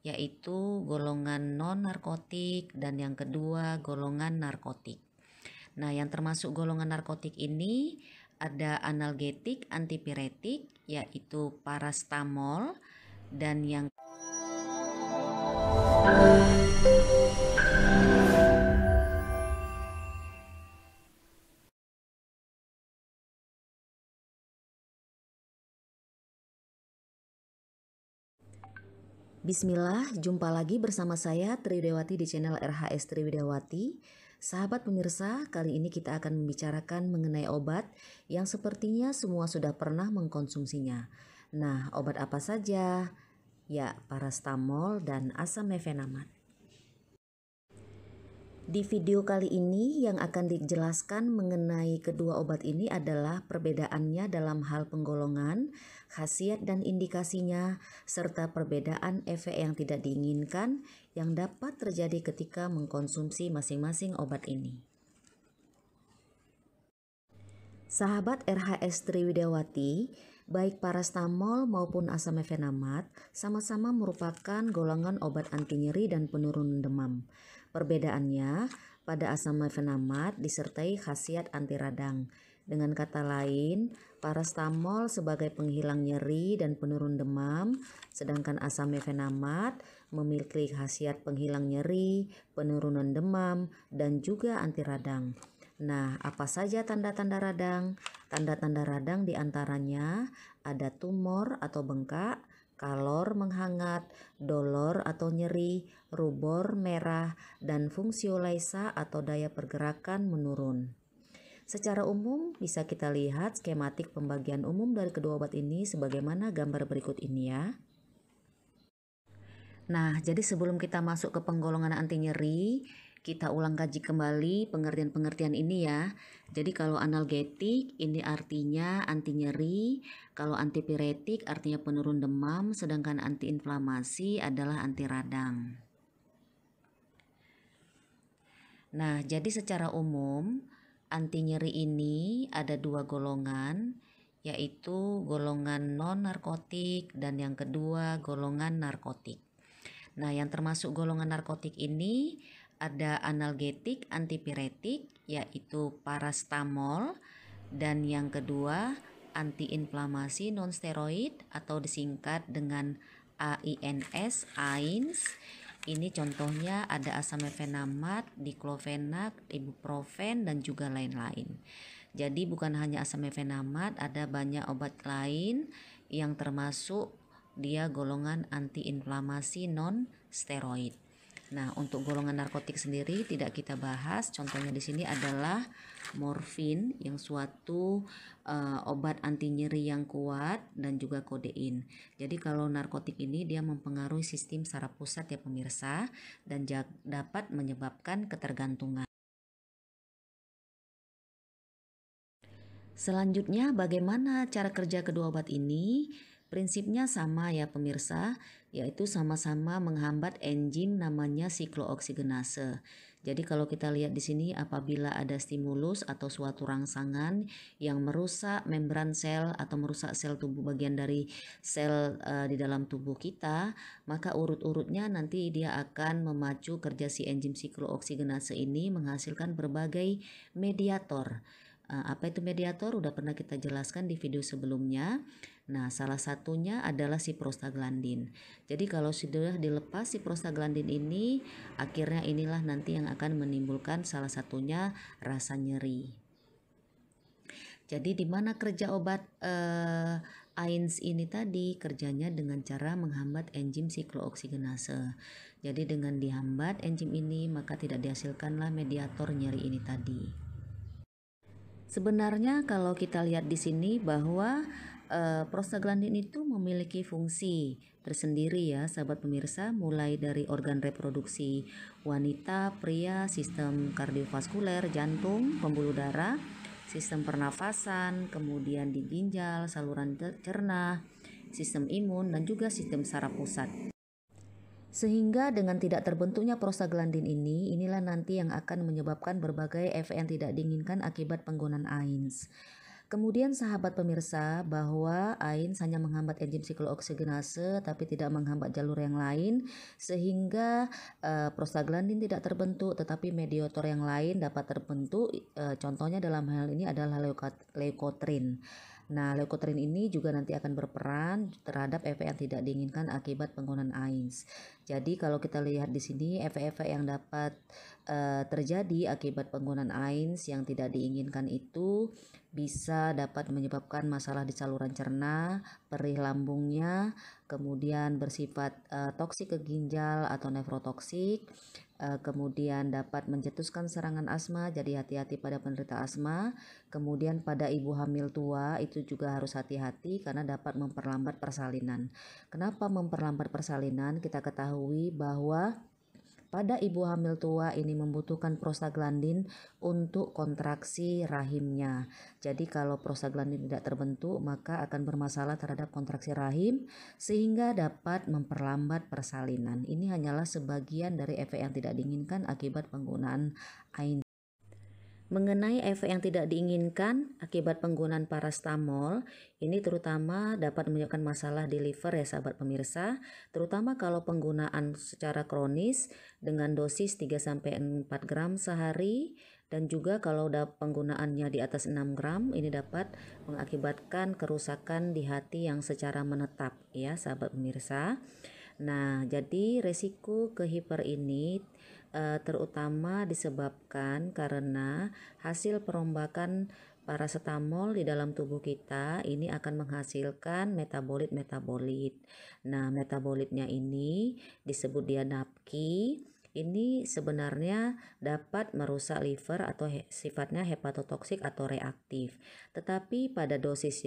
yaitu golongan non-narkotik dan yang kedua golongan narkotik. Nah, yang termasuk golongan narkotik ini ada analgetik, antipiretik, yaitu parastamol, dan yang Bismillah, jumpa lagi bersama saya Triwidawati di channel RHS Triwidawati. Sahabat pemirsa, kali ini kita akan membicarakan mengenai obat yang sepertinya semua sudah pernah mengkonsumsinya. Nah, obat apa saja? Ya, parastamol dan asam mefenamat. Di video kali ini yang akan dijelaskan mengenai kedua obat ini adalah perbedaannya dalam hal penggolongan, khasiat dan indikasinya, serta perbedaan efek yang tidak diinginkan yang dapat terjadi ketika mengkonsumsi masing-masing obat ini. Sahabat RHS Triwidawati, baik parastamol maupun asam mefenamat sama-sama merupakan golongan obat anti nyeri dan penurun demam. Perbedaannya, pada asam mefenamat disertai khasiat anti radang. Dengan kata lain, parastamol sebagai penghilang nyeri dan penurun demam, sedangkan asam mefenamat memiliki khasiat penghilang nyeri, penurunan demam, dan juga anti radang. Nah, apa saja tanda-tanda radang? Tanda-tanda radang diantaranya ada tumor atau bengkak, kalor menghangat, dolor atau nyeri, rubor merah, dan fungsiolesa atau daya pergerakan menurun. Secara umum bisa kita lihat skematik pembagian umum dari kedua obat ini sebagaimana gambar berikut ini ya. Nah, jadi sebelum kita masuk ke penggolongan anti nyeri, kita ulang kaji kembali pengertian-pengertian ini ya. Jadi kalau analgetik ini artinya anti nyeri, kalau antipiretik artinya penurun demam, sedangkan antiinflamasi adalah anti radang. Nah, jadi secara umum anti nyeri ini ada dua golongan, yaitu golongan non-narkotik dan yang kedua golongan narkotik. Nah, yang termasuk golongan narkotik ini ada analgetik, antipiretik, yaitu parastamol, dan yang kedua antiinflamasi non-steroid atau disingkat dengan AINS, AINS. Ini contohnya ada asam mefenamat, diklofenak, ibuprofen, dan juga lain-lain. Jadi bukan hanya asam mefenamat, ada banyak obat lain yang termasuk dia golongan antiinflamasi non-steroid. Nah, untuk golongan narkotik sendiri tidak kita bahas. Contohnya di sini adalah morfin yang suatu obat anti nyeri yang kuat dan juga kodein. Jadi kalau narkotik ini dia mempengaruhi sistem saraf pusat ya pemirsa dan dapat menyebabkan ketergantungan. Selanjutnya bagaimana cara kerja kedua obat ini? Prinsipnya sama ya pemirsa, yaitu sama-sama menghambat enzim namanya siklooksigenase. Jadi kalau kita lihat di sini apabila ada stimulus atau suatu rangsangan yang merusak membran sel atau merusak sel tubuh bagian dari sel di dalam tubuh kita, maka urut-urutnya nanti dia akan memacu kerja si enzim siklooksigenase ini menghasilkan berbagai mediator. Apa itu mediator? Udah pernah kita jelaskan di video sebelumnya. Nah, salah satunya adalah si prostaglandin. Jadi kalau sudah dilepas si prostaglandin ini, akhirnya inilah nanti yang akan menimbulkan salah satunya rasa nyeri. Jadi di mana kerja obat AINS ini tadi? Kerjanya dengan cara menghambat enzim siklooksigenase. Jadi dengan dihambat enzim ini maka tidak dihasilkanlah mediator nyeri ini tadi. Sebenarnya kalau kita lihat di sini bahwa prostaglandin itu memiliki fungsi tersendiri ya sahabat pemirsa, mulai dari organ reproduksi wanita, pria, sistem kardiovaskuler, jantung, pembuluh darah, sistem pernafasan, kemudian di ginjal, saluran cerna, sistem imun, dan juga sistem saraf pusat. Sehingga dengan tidak terbentuknya prostaglandin inilah nanti yang akan menyebabkan berbagai efek yang tidak diinginkan akibat penggunaan AINS. Kemudian sahabat pemirsa, bahwa AINS hanya menghambat enzim siklooksigenase tapi tidak menghambat jalur yang lain, sehingga prostaglandin tidak terbentuk, tetapi mediator yang lain dapat terbentuk. Contohnya dalam hal ini adalah leukotrin. Nah, leukotrin ini juga nanti akan berperan terhadap efek yang tidak diinginkan akibat penggunaan AINS. Jadi kalau kita lihat di sini efek-efek yang dapat terjadi akibat penggunaan AINS yang tidak diinginkan itu bisa dapat menyebabkan masalah di saluran cerna, perih lambungnya, kemudian bersifat toksik ke ginjal atau nefrotoksik, kemudian dapat mencetuskan serangan asma, jadi hati-hati pada penderita asma. Kemudian pada ibu hamil tua itu juga harus hati-hati karena dapat memperlambat persalinan. Kenapa memperlambat persalinan? Kita ketahui bahwa pada ibu hamil tua ini membutuhkan prostaglandin untuk kontraksi rahimnya. Jadi kalau prostaglandin tidak terbentuk maka akan bermasalah terhadap kontraksi rahim sehingga dapat memperlambat persalinan. Ini hanyalah sebagian dari efek yang tidak diinginkan akibat penggunaan AINS. Mengenai efek yang tidak diinginkan akibat penggunaan parastamol, ini terutama dapat menyebabkan masalah di liver ya sahabat pemirsa, terutama kalau penggunaan secara kronis dengan dosis 3-4 gram sehari, dan juga kalau penggunaannya di atas 6 gram ini dapat mengakibatkan kerusakan di hati yang secara menetap ya sahabat pemirsa. Nah, jadi resiko ke hiper ini terutama disebabkan karena hasil perombakan parasetamol di dalam tubuh kita ini akan menghasilkan metabolit-metabolit. Nah, metabolitnya ini disebut dia NAPQI. Ini sebenarnya dapat merusak liver atau sifatnya hepatotoksik atau reaktif. Tetapi pada dosis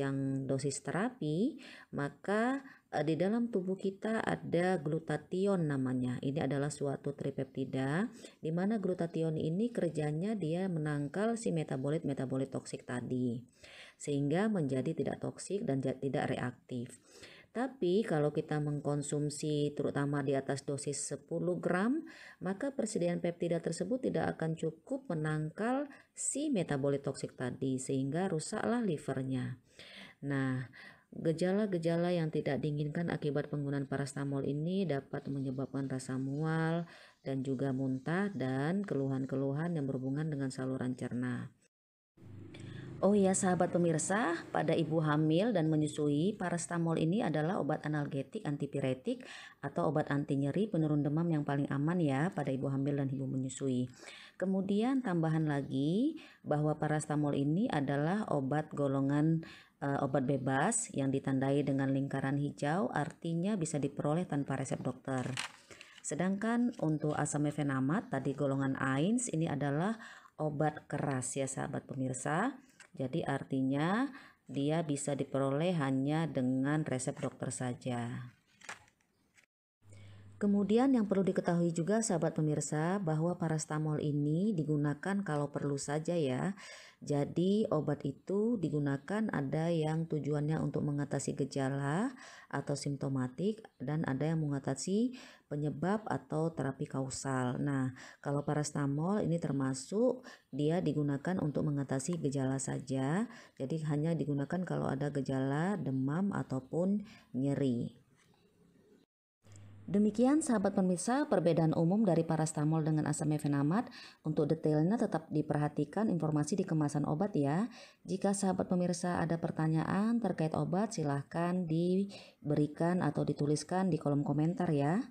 terapi, maka di dalam tubuh kita ada glutathione namanya. Ini adalah suatu tripeptida di mana glutathione ini kerjanya dia menangkal si metabolit toksik tadi sehingga menjadi tidak toksik dan tidak reaktif. Tapi kalau kita mengkonsumsi terutama di atas dosis 10 gram, maka persediaan peptida tersebut tidak akan cukup menangkal si metabolit toksik tadi sehingga rusaklah livernya. Nah, gejala-gejala yang tidak diinginkan akibat penggunaan parastamol ini dapat menyebabkan rasa mual dan juga muntah dan keluhan-keluhan yang berhubungan dengan saluran cerna. Oh ya sahabat pemirsa, pada ibu hamil dan menyusui, parastamol ini adalah obat analgetik antipiretik atau obat anti nyeri penurun demam yang paling aman ya pada ibu hamil dan ibu menyusui. Kemudian tambahan lagi bahwa parastamol ini adalah obat golongan obat bebas yang ditandai dengan lingkaran hijau, artinya bisa diperoleh tanpa resep dokter. Sedangkan untuk asam mefenamat tadi golongan AINS ini adalah obat keras ya sahabat pemirsa. Jadi artinya dia bisa diperoleh hanya dengan resep dokter saja. Kemudian yang perlu diketahui juga sahabat pemirsa bahwa parastamol ini digunakan kalau perlu saja ya. Jadi obat itu digunakan ada yang tujuannya untuk mengatasi gejala atau simptomatik dan ada yang mengatasi penyebab atau terapi kausal. Nah, kalau parastamol ini termasuk dia digunakan untuk mengatasi gejala saja. Jadi hanya digunakan kalau ada gejala demam ataupun nyeri. Demikian sahabat pemirsa perbedaan umum dari parastamol dengan asam mefenamat. Untuk detailnya tetap diperhatikan informasi di kemasan obat ya. Jika sahabat pemirsa ada pertanyaan terkait obat silahkan diberikan atau dituliskan di kolom komentar ya.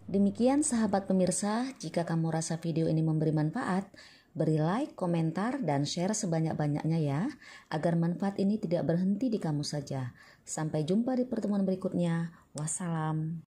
Demikian sahabat pemirsa, jika kamu rasa video ini memberi manfaat, beri like, komentar, dan share sebanyak-banyaknya ya, agar manfaat ini tidak berhenti di kamu saja. Sampai jumpa di pertemuan berikutnya. Wassalam.